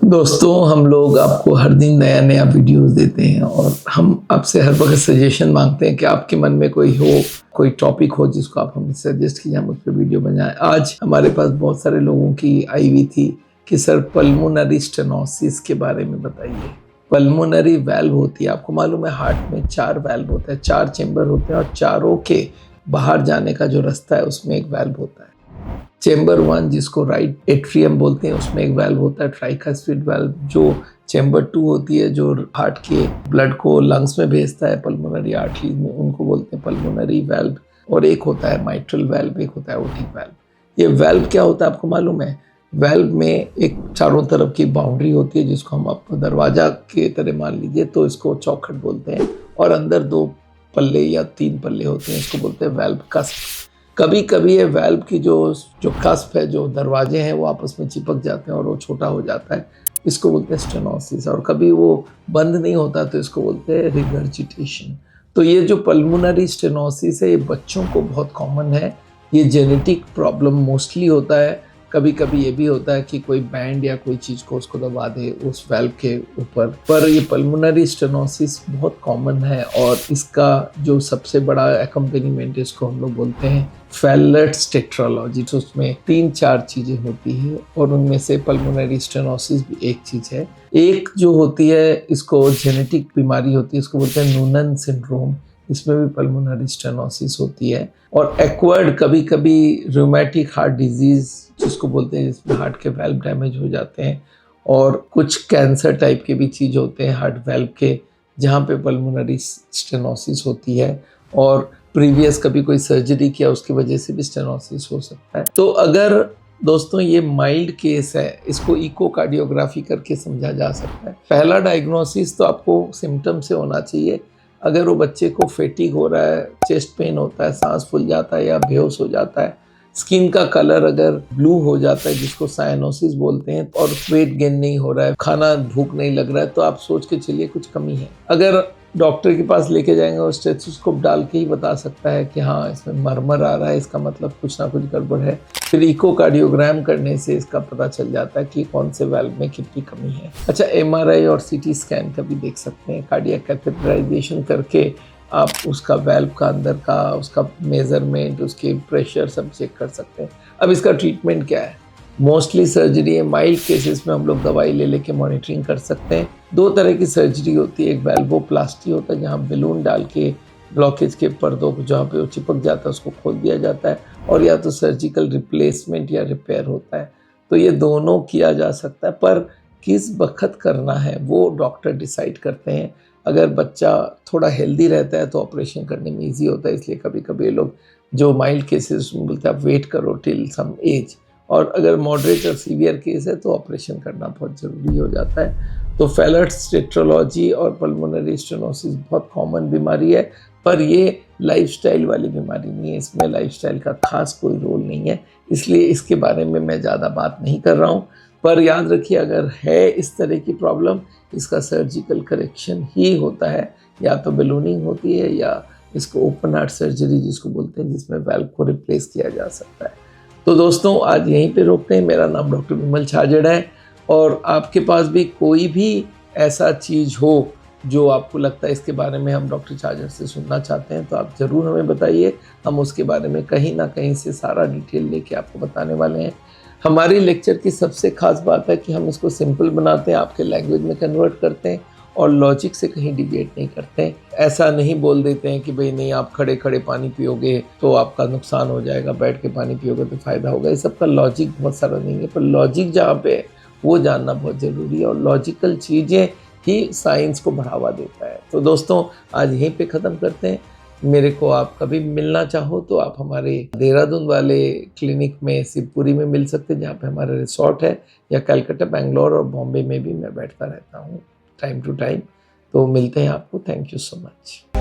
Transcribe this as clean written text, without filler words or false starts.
दोस्तों, हम लोग आपको हर दिन नया नया वीडियोस देते हैं और हम आपसे हर वक्त सजेशन मांगते हैं कि आपके मन में कोई टॉपिक हो जिसको आप हमें सजेस्ट कीजिए, हम उस पर वीडियो बनाएं। आज हमारे पास बहुत सारे लोगों की आई हुई थी कि सर पल्मोनरी स्टेनोसिस के बारे में बताइए। पल्मोनरी वाल्व होती है, आपको मालूम है हार्ट में 4 वाल्व होते हैं, 4 चेंबर होते हैं और चारों के बाहर जाने का जो रास्ता है उसमें एक वाल्व होता है। चेंबर 1 जिसको राइट एट्रियम बोलते हैं उसमें एक वाल्व होता है ट्राइकास्पिड वाल्व। जो चेंबर 2 होती है जो हार्ट के ब्लड को लंग्स में भेजता है पल्मोनरी आर्टरी में, उनको बोलते हैं पल्मोनरी वाल्व। और एक होता है माइट्रल वाल्व, एक होता है ओटिक वाल्व। ये वाल्व क्या होता है आपको मालूम है? वाल्व में एक चारों तरफ की बाउंड्री होती है जिसको हम आप दरवाजा के तरह मान लीजिए, तो इसको चौखट बोलते हैं। और अंदर 2 पल्ले या 3 पल्ले होते हैं, इसको बोलते हैं वाल्व कस्प। कभी कभी ये वाल्व की जो कस्प है, जो दरवाजे हैं, वो आपस में चिपक जाते हैं और वो छोटा हो जाता है, इसको बोलते हैं स्टेनोसिस। और कभी वो बंद नहीं होता तो इसको बोलते हैं रिगर्जिटेशन। तो ये जो पल्मोनरी स्टेनोसिस है ये बच्चों को बहुत कॉमन है। ये जेनेटिक प्रॉब्लम मोस्टली होता है। कभी कभी ये भी होता है कि कोई बैंड या कोई चीज़ को उसको दबा दे उस वाल्व के ऊपर। पर ये पल्मोनरी स्टेनोसिस बहुत कॉमन है और इसका जो सबसे बड़ा एक्कम्पेनिमेंट इसको हम लोग बोलते हैं फैलेट्स टेट्रालॉजी। तो उसमें 3-4 चीज़ें होती है और उनमें से पल्मोनरी स्टेनोसिस भी एक चीज़ है। एक जो होती है इसको जेनेटिक बीमारी होती है, इसको बोलते हैं नूनन सिंड्रोम। इसमें भी पल्मोनरी स्टेनोसिस होती है। और एक्वायर्ड कभी कभी रूमेटिक हार्ट डिजीज जिसको बोलते हैं, जिसमें हार्ट के वाल्व डैमेज हो जाते हैं। और कुछ कैंसर टाइप के भी चीज़ होते हैं हार्ट वाल्व के, जहाँ पे पल्मोनरी स्टेनोसिस होती है। और प्रीवियस कभी कोई सर्जरी किया उसकी वजह से भी स्टेनोसिस हो सकता है। तो अगर दोस्तों ये माइल्ड केस है, इसको इकोकार्डियोग्राफी करके समझा जा सकता है। पहला डायग्नोसिस तो आपको सिम्टम से होना चाहिए। अगर वो बच्चे को फेटिग हो रहा है, चेस्ट पेन होता है, सांस फूल जाता है या बेहोश हो जाता है, स्किन का कलर अगर ब्लू हो जाता है जिसको साइनोसिस बोलते हैं, और वेट गेन नहीं हो रहा है, खाना भूख नहीं लग रहा है, तो आप सोच के चलिए कुछ कमी है। अगर डॉक्टर के पास लेके जाएंगे और स्टेथोस्कोप डाल के ही बता सकता है कि हाँ इसमें मरमर आ रहा है, इसका मतलब कुछ ना कुछ गड़बड़ है। फिर इकोकार्डियोग्राम करने से इसका पता चल जाता है कि कौन से वाल्व में कितनी कमी है। अच्छा, एमआरआई और सीटी स्कैन का भी देख सकते हैं। कार्डियक कैथेटराइजेशन करके आप उसका वाल्व का अंदर का उसका मेजरमेंट, उसके प्रेशर सब चेक कर सकते हैं। अब इसका ट्रीटमेंट क्या है? मोस्टली सर्जरी है। माइल्ड केसेस में हम लोग दवाई ले लेके मॉनिटरिंग कर सकते हैं। 2 तरह की सर्जरी होती है। एक वाल्वोप्लास्टी होता है जहाँ बैलून डाल के ब्लॉकेज के पर्दों को जहाँ पे वो चिपक जाता है उसको खोल दिया जाता है, और या तो सर्जिकल रिप्लेसमेंट या रिपेयर होता है। तो ये दोनों किया जा सकता है, पर किस वक्त करना है वो डॉक्टर डिसाइड करते हैं। अगर बच्चा थोड़ा हेल्दी रहता है तो ऑपरेशन करने में ईजी होता है, इसलिए कभी कभी लोग जो माइल्ड केसेस में बोलते हैं आप वेट करो टिल सम एज, और अगर मॉडरेट और सीवियर केस है तो ऑपरेशन करना बहुत ज़रूरी हो जाता है। तो फैलेट्स टेट्रालॉजी और पल्मोनरी स्टेनोसिस बहुत कॉमन बीमारी है, पर ये लाइफस्टाइल वाली बीमारी नहीं है। इसमें लाइफस्टाइल का खास कोई रोल नहीं है, इसलिए इसके बारे में मैं ज़्यादा बात नहीं कर रहा हूँ। पर याद रखिए, अगर है इस तरह की प्रॉब्लम, इसका सर्जिकल करेक्शन ही होता है। या तो बैलूनिंग होती है या इसको ओपन हार्ट सर्जरी जिसको बोलते हैं, जिसमें वाल्व को रिप्लेस किया जा सकता है। तो दोस्तों आज यहीं पे रोकते हैं। मेरा नाम डॉक्टर विमल छाजड़ है, और आपके पास भी कोई भी ऐसा चीज़ हो जो आपको लगता है इसके बारे में हम डॉक्टर छाजड़ से सुनना चाहते हैं, तो आप ज़रूर हमें बताइए। हम उसके बारे में कहीं ना कहीं से सारा डिटेल लेके आपको बताने वाले हैं। हमारी लेक्चर की सबसे खास बात है कि हम इसको सिंपल बनाते हैं, आपके लैंग्वेज में कन्वर्ट करते हैं और लॉजिक से कहीं डिबेट नहीं करते हैं। ऐसा नहीं बोल देते हैं कि भाई नहीं आप खड़े खड़े पानी पियोगे तो आपका नुकसान हो जाएगा, बैठ के पानी पियोगे तो फ़ायदा होगा। ये सब का लॉजिक बहुत सारा नहीं है, पर लॉजिक जहाँ पे है वो जानना बहुत ज़रूरी है, और लॉजिकल चीज़ें ही साइंस को बढ़ावा देता है। तो दोस्तों आज यहीं पे ख़त्म करते हैं। मेरे को आप कभी मिलना चाहो तो आप हमारे देहरादून वाले क्लिनिक में शिवपुरी में मिल सकते हैं, जहाँ पे हमारा रिसोर्ट है, या कलकत्ता, बेंगलोर और बॉम्बे में भी मैं बैठता रहता हूँ टाइम टू टाइम। तो मिलते हैं आपको। Thank you so much.